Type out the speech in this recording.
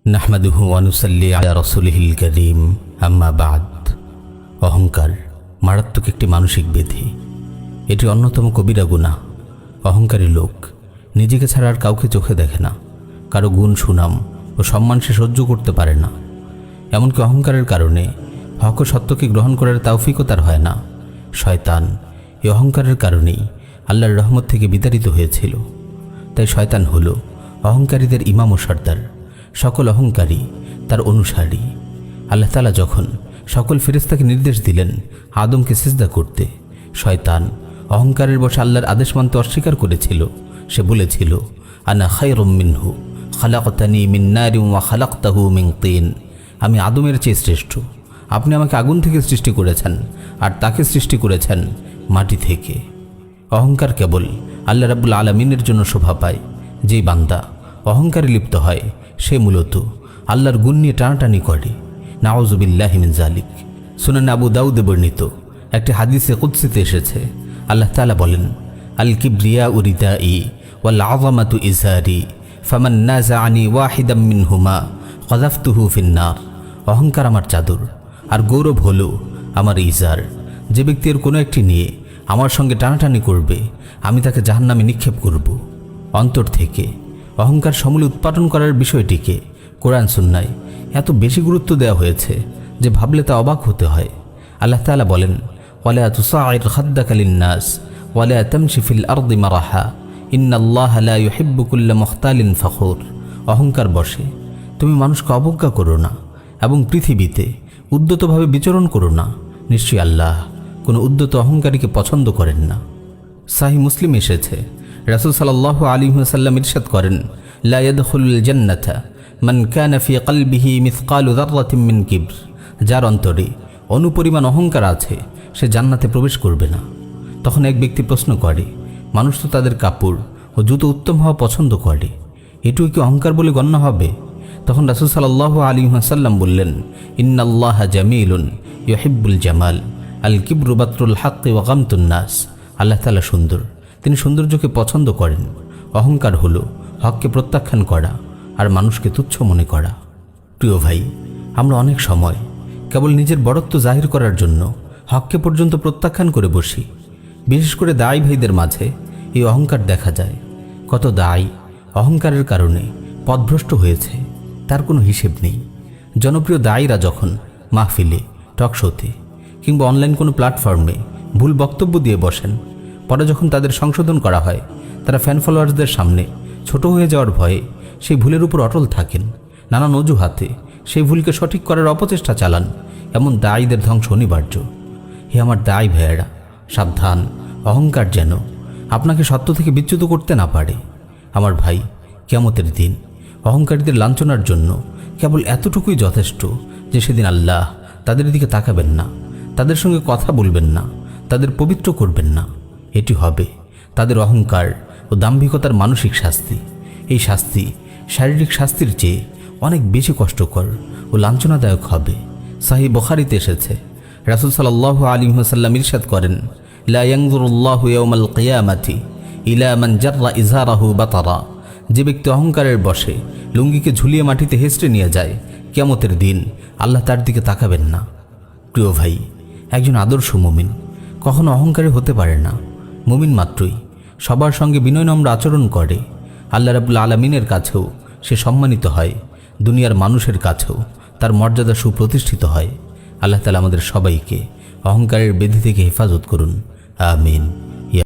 নাহমাদুহু ওয়া নুসাল্লি আলা রাসূলিহিল কারীম, আম্মা বা'দ। অহংকার মারাত্মক একটি মানসিক ব্যাধি। এটি অন্যতম কবিরা গুনাহ। অহংকারী লোক নিজেকে ছাড়া আর কাউকে চোখে দেখে না, কারো গুণ সুনাম ও সম্মান সে সহ্য করতে পারে না। এমনকি অহংকারের কারণে হক ও সত্যকে গ্রহণ করার তৌফিকও তার হয় না। শয়তান এই অহংকারের কারণেই আল্লাহর রহমত থেকে বিতাড়িত হয়েছিল। তাই শয়তান হলো অহংকারীদের ইমাম ও সর্দার। সকল অহংকারী তার অনুসারী। আল্লাহ তাআলা যখন সকল ফেরেশতাকে নির্দেশ দিলেন আদমকে সিজদা করতে, শয়তান অহংকারের বশে আল্লাহর আদেশ মানতে অস্বীকার করেছিল। সে বলেছিল, আনা খায়রুম মিনহু খালাকতানি মিন নারিন ওয়া খালাকতাহু মিন তিন। আমি আদমের চেয়ে শ্রেষ্ঠ। আপনি আমাকে আগুন থেকে সৃষ্টি করেছেন আর তাকে সৃষ্টি করেছেন মাটি থেকে। অহংকার কেবল আল্লাহ রাব্বুল আলামিনের জন্য শোভা পায়। যেই বান্দা অহংকারে লিপ্ত হয় সে মূলত আল্লাহর গুণ নিয়ে টানাটানি করে। নাউযু বিল্লাহি মিন যালিক। সুনান আবু দাউদে বর্ণিত একটি হাদিসে কুদসিতে এসেছে, আল্লাহ তাআলা বলেন, আল কিবরিয়া উরিদাই ওয়াল আযামাতু ইজারি ফামান নাযাআনি ওয়াহিদাম মিনহুমা কাযাফতুহু ফিন্নার। অহংকার আমার চাদর আর গৌরব হলো আমার ইজার। যে ব্যক্তি এর কোনো একটি নিয়ে আমার সঙ্গে টানাটানি করবে আমি তাকে জাহান্নামে নিক্ষেপ করব। অন্তর থেকে অহংকার সমূলে উৎপাদন করার বিষয়টিকে কোরআন সুন্নায় এত বেশি গুরুত্ব দেওয়া হয়েছে যে ভাবলে তা অবাক হতে হয়। আল্লাহ তাআলা বলেন, ওয়ালা তুসাইর খাদ্দাকা লিন্নাস ওয়ালা তামশি ফিল আরদি মারাহা ইন্নাল্লাহা লা ইউহিব্বু কুল্লা মুখতালিন ফখুর। অহংকার বশে তুমি মানুষকে অবজ্ঞা করো না এবং পৃথিবীতে উদ্যতভাবে বিচরণ করো না। নিশ্চয়ই আল্লাহ কোনো উদ্যত অহংকারীকে পছন্দ করেন না। সাহিহ মুসলিম এসেছে, রাসূল সাল্লাল্লাহু আলাইহি ওয়াসাল্লাম ইরশাদ করেন, লা ইয়াদখুলুল জান্নাতা মান কানা ফি কলবিহি মিসকালু যাররাতিন মিন কিবর। যার অন্তরে অনুপরিমাণ অহংকার আছে সে জান্নাতে প্রবেশ করবে না। তখন এক ব্যক্তি প্রশ্ন করে, মানুষ তো তাদের কাপড় ও জুতো উত্তম হওয়া পছন্দ করে, এটুকু কি অহংকার বলে গণ্য হবে? তখন রাসূল সাল্লাল্লাহু আলাইহি ওয়াসাল্লাম বললেন, ইন্নাল্লাহা জামিলুন ইউহিব্বুল জামাল আল কিবরু বাতরুল হাক্কি ওয়া গামতুন নাস। আল্লাহ তাআলা সুন্দর, তিনি সৌন্দর্যকে পছন্দ করেন। অহংকার হলো হককে প্রত্যাখ্যান করা আর মানুষকে তুচ্ছ মনে করা। প্রিয় ভাই, আমরা অনেক সময় কেবল নিজের বড়ত্ব জাহির করার জন্য হককে পর্যন্ত প্রত্যাখ্যান করে বসি। বিশেষ করে দায়ী ভাইদের মাঝে এই অহংকার দেখা যায়। কত দায়ী অহংকারের কারণে পথভ্রষ্ট হয়েছে তার কোনো হিসেব নেই। জনপ্রিয় দায়ীরা যখন মাহফিলে, টকশোতে কিংবা অনলাইন কোনো প্ল্যাটফর্মে ভুল বক্তব্য দিয়ে বসেন, পরে যখন তাদের সংশোধন করা হয় তারা ফ্যান ফলোয়ার্সদের সামনে ছোট হয়ে যাওয়ার ভয়ে সেই ভুলের উপর অটল থাকেন। নানান অজুহাতে সেই ভুলকে সঠিক করার অপচেষ্টা চালান। এমন দায়ীদের ধ্বংস অনিবার্য। হে আমার দায়ী ভাইয়েরা, সাবধান, অহংকার যেন আপনাকে সত্য থেকে বিচ্যুত করতে না পারে। আমার ভাই, কিয়ামতের দিন অহংকারীদের লাঞ্ছনার জন্য কেবল এতটুকুই যথেষ্ট যে সেদিন আল্লাহ তাদের দিকে তাকাবেন না, তাদের সঙ্গে কথা বলবেন না, তাদের পবিত্র করবেন না। এটি হবে তাদের অহংকার ও দাম্ভিকতার মানসিক শাস্তি। এই শাস্তি শারীরিক শাস্তির চেয়ে অনেক বেশি কষ্টকর ও লাঞ্ছনাদায়ক হবে। সহিহ বুখারীতে এসেছে, রাসূল সাল্লাল্লাহু আলাইহি ওয়াসাল্লাম ইরশাদ করেন, লা ইয়ানজুরুল্লাহু ইয়াওমাল কিয়ামাতি ইলা মান জাররা ইজারাহু বাতারা। যে ব্যক্তি অহংকারের বশে লুঙ্গিকে ঝুলিয়ে মাটিতে হেঁচড়ে নিয়ে যায়, কিয়ামতের দিন আল্লাহ তার দিকে তাকাবেন না। প্রিয় ভাই, একজন আদর্শ মুমিন কখনো অহংকারী হতে পারে না। মুমিন মাত্রই সবার সঙ্গে বিনয় নম্র আচরণ করে। আল্লাহ রাব্বুল আলামিনের কাছেও সে সম্মানিত হয়, দুনিয়ার মানুষের কাছেও তার মর্যাদা সুপ্রতিষ্ঠিত হয়। আল্লাহ তাআলা আমাদের সবাইকে অহংকারের বেধি থেকে হেফাজত করুন। আমিন।